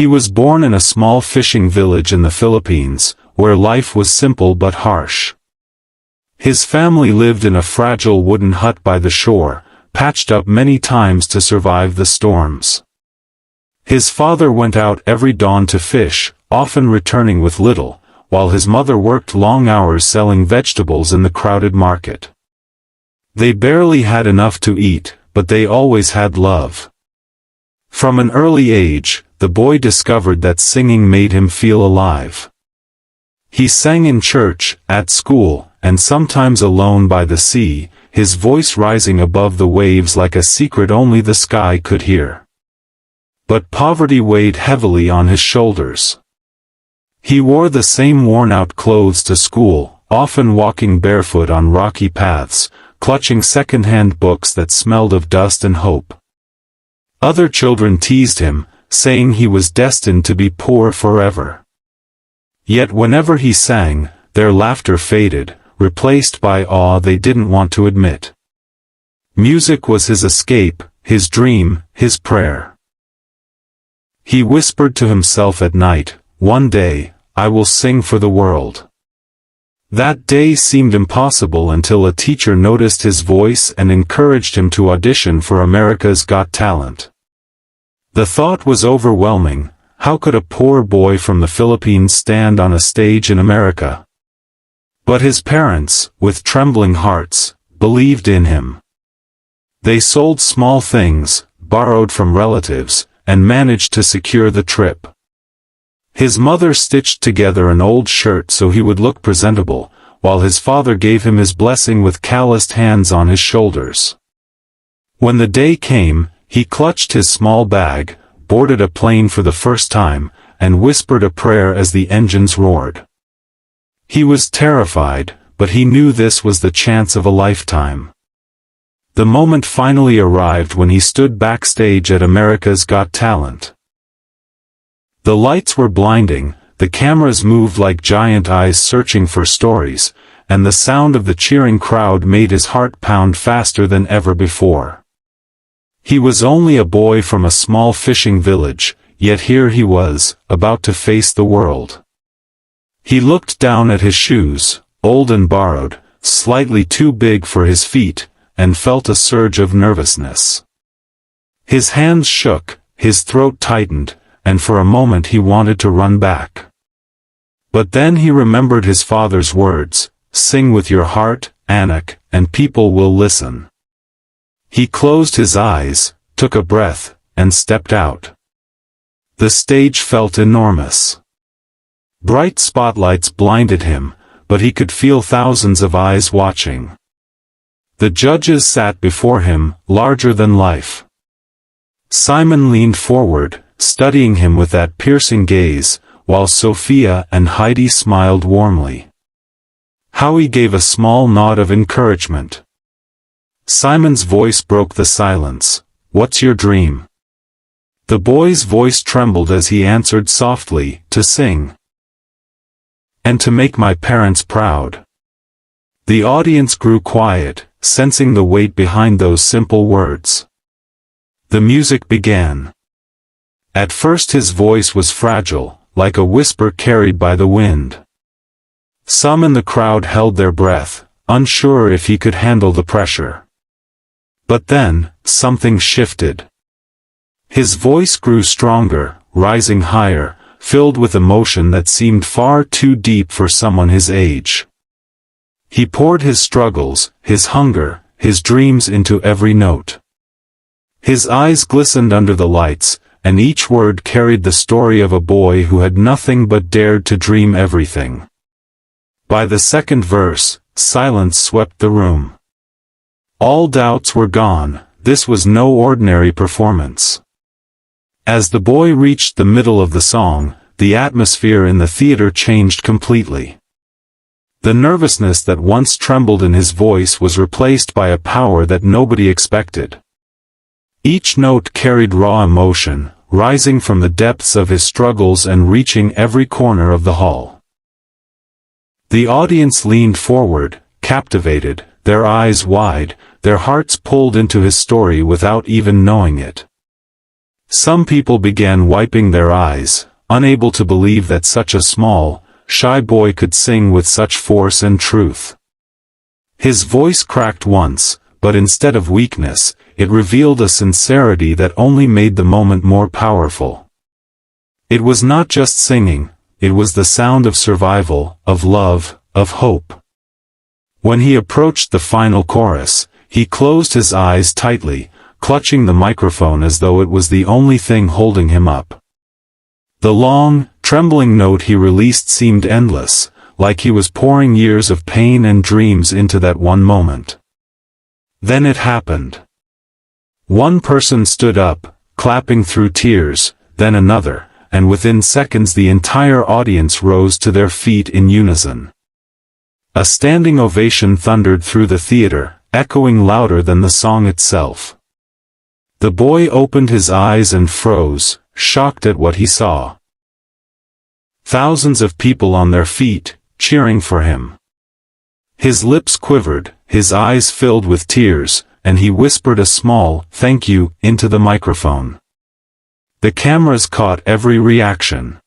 He was born in a small fishing village in the Philippines, where life was simple but harsh. His family lived in a fragile wooden hut by the shore, patched up many times to survive the storms. His father went out every dawn to fish, often returning with little, while his mother worked long hours selling vegetables in the crowded market. They barely had enough to eat, but they always had love. From an early age, the boy discovered that singing made him feel alive. He sang in church, at school, and sometimes alone by the sea, his voice rising above the waves like a secret only the sky could hear. But poverty weighed heavily on his shoulders. He wore the same worn-out clothes to school, often walking barefoot on rocky paths, clutching second-hand books that smelled of dust and hope. Other children teased him, saying he was destined to be poor forever. Yet whenever he sang, their laughter faded, replaced by awe they didn't want to admit. Music was his escape, his dream, his prayer. He whispered to himself at night, "One day, I will sing for the world." That day seemed impossible until a teacher noticed his voice and encouraged him to audition for America's Got Talent. The thought was overwhelming. How could a poor boy from the Philippines stand on a stage in America? But his parents, with trembling hearts, believed in him. They sold small things, borrowed from relatives, and managed to secure the trip. His mother stitched together an old shirt so he would look presentable, while his father gave him his blessing with calloused hands on his shoulders. When the day came, he clutched his small bag, boarded a plane for the first time, and whispered a prayer as the engines roared. He was terrified, but he knew this was the chance of a lifetime. The moment finally arrived when he stood backstage at America's Got Talent. The lights were blinding, the cameras moved like giant eyes searching for stories, and the sound of the cheering crowd made his heart pound faster than ever before. He was only a boy from a small fishing village, yet here he was, about to face the world. He looked down at his shoes, old and borrowed, slightly too big for his feet, and felt a surge of nervousness. His hands shook, his throat tightened, and for a moment he wanted to run back. But then he remembered his father's words, "Sing with your heart, Anak, and people will listen." He closed his eyes, took a breath, and stepped out. The stage felt enormous. Bright spotlights blinded him, but he could feel thousands of eyes watching. The judges sat before him, larger than life. Simon leaned forward, studying him with that piercing gaze, while Sophia and Heidi smiled warmly. Howie gave a small nod of encouragement. Simon's voice broke the silence. "What's your dream?" The boy's voice trembled as he answered softly, "To sing. And to make my parents proud." The audience grew quiet, sensing the weight behind those simple words. The music began. At first his voice was fragile, like a whisper carried by the wind. Some in the crowd held their breath, unsure if he could handle the pressure. But then, something shifted. His voice grew stronger, rising higher, filled with emotion that seemed far too deep for someone his age. He poured his struggles, his hunger, his dreams into every note. His eyes glistened under the lights, and each word carried the story of a boy who had nothing but dared to dream everything. By the second verse, silence swept the room. All doubts were gone, this was no ordinary performance. As the boy reached the middle of the song, the atmosphere in the theater changed completely. The nervousness that once trembled in his voice was replaced by a power that nobody expected. Each note carried raw emotion, rising from the depths of his struggles and reaching every corner of the hall. The audience leaned forward, captivated, their eyes wide, their hearts pulled into his story without even knowing it. Some people began wiping their eyes, unable to believe that such a small, shy boy could sing with such force and truth. His voice cracked once, but instead of weakness, it revealed a sincerity that only made the moment more powerful. It was not just singing, it was the sound of survival, of love, of hope. When he approached the final chorus, he closed his eyes tightly, clutching the microphone as though it was the only thing holding him up. The long, trembling note he released seemed endless, like he was pouring years of pain and dreams into that one moment. Then it happened. One person stood up, clapping through tears, then another, and within seconds the entire audience rose to their feet in unison. A standing ovation thundered through the theater, echoing louder than the song itself. The boy opened his eyes and froze, shocked at what he saw. Thousands of people on their feet, cheering for him. His lips quivered, his eyes filled with tears, and he whispered a small, "Thank you," into the microphone. The cameras caught every reaction.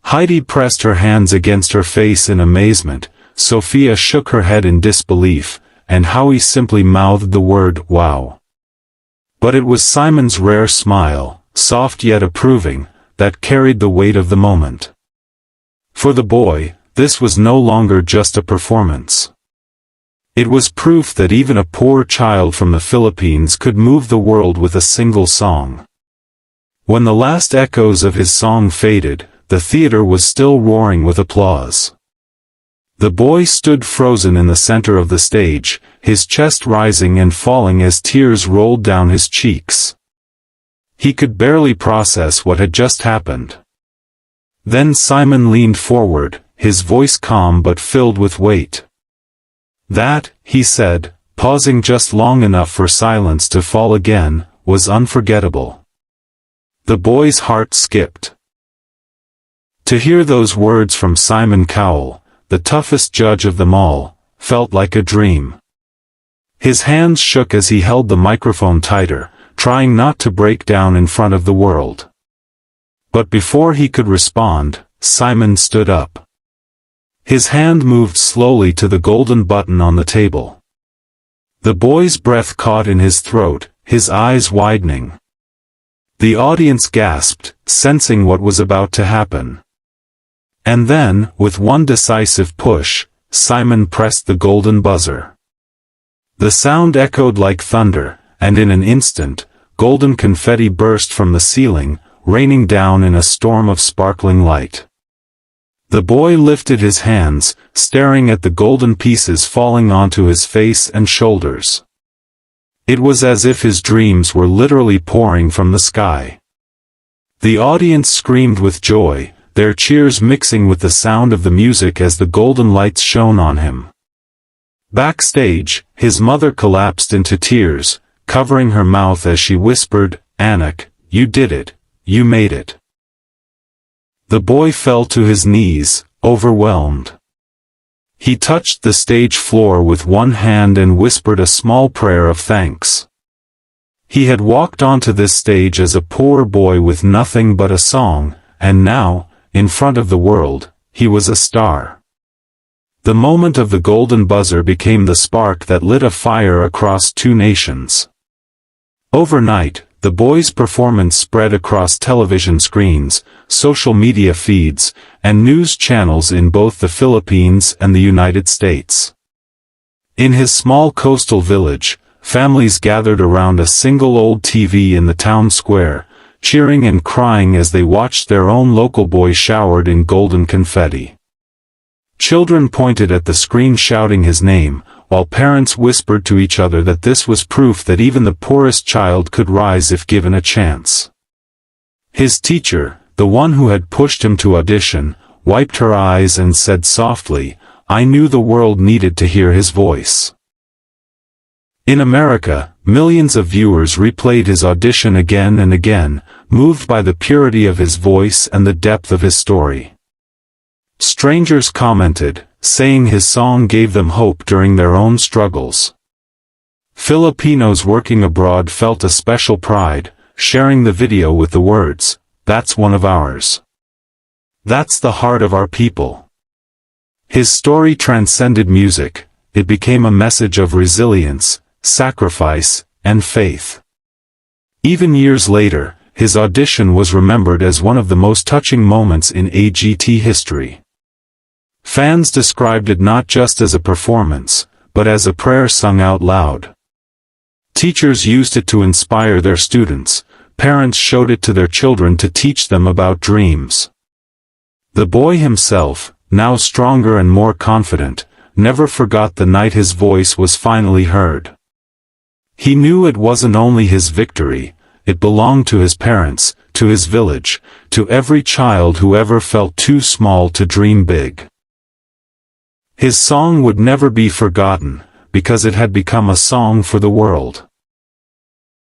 Heidi pressed her hands against her face in amazement, Sophia shook her head in disbelief, and Howie simply mouthed the word, "Wow." But it was Simon's rare smile, soft yet approving, that carried the weight of the moment. For the boy, this was no longer just a performance. It was proof that even a poor child from the Philippines could move the world with a single song. When the last echoes of his song faded, the theater was still roaring with applause. The boy stood frozen in the center of the stage, his chest rising and falling as tears rolled down his cheeks. He could barely process what had just happened. Then Simon leaned forward, his voice calm but filled with weight. "That," he said, pausing just long enough for silence to fall again, "was unforgettable." The boy's heart skipped. To hear those words from Simon Cowell, the toughest judge of them all, felt like a dream. His hands shook as he held the microphone tighter, trying not to break down in front of the world. But before he could respond, Simon stood up. His hand moved slowly to the golden button on the table. The boy's breath caught in his throat, his eyes widening. The audience gasped, sensing what was about to happen. And then, with one decisive push, Simon pressed the golden buzzer. The sound echoed like thunder, and in an instant, golden confetti burst from the ceiling, raining down in a storm of sparkling light. The boy lifted his hands, staring at the golden pieces falling onto his face and shoulders. It was as if his dreams were literally pouring from the sky. The audience screamed with joy, their cheers mixing with the sound of the music as the golden lights shone on him. Backstage, his mother collapsed into tears, covering her mouth as she whispered, "Anak, you did it, you made it." The boy fell to his knees, overwhelmed. He touched the stage floor with one hand and whispered a small prayer of thanks. He had walked onto this stage as a poor boy with nothing but a song, and now, in front of the world, he was a star. The moment of the golden buzzer became the spark that lit a fire across two nations. Overnight, the boy's performance spread across television screens, social media feeds, and news channels in both the Philippines and the United States. In his small coastal village, families gathered around a single old TV in the town square, cheering and crying as they watched their own local boy showered in golden confetti. Children pointed at the screen shouting his name, while parents whispered to each other that this was proof that even the poorest child could rise if given a chance. His teacher, the one who had pushed him to audition, wiped her eyes and said softly, "I knew the world needed to hear his voice." In America, millions of viewers replayed his audition again and again, moved by the purity of his voice and the depth of his story. Strangers commented, saying his song gave them hope during their own struggles. Filipinos working abroad felt a special pride, sharing the video with the words, "That's one of ours. That's the heart of our people." His story transcended music. It became a message of resilience, sacrifice, and faith. Even years later, his audition was remembered as one of the most touching moments in AGT history. Fans described it not just as a performance, but as a prayer sung out loud. Teachers used it to inspire their students, parents showed it to their children to teach them about dreams. The boy himself, now stronger and more confident, never forgot the night his voice was finally heard. He knew it wasn't only his victory, it belonged to his parents, to his village, to every child who ever felt too small to dream big. His song would never be forgotten, because it had become a song for the world.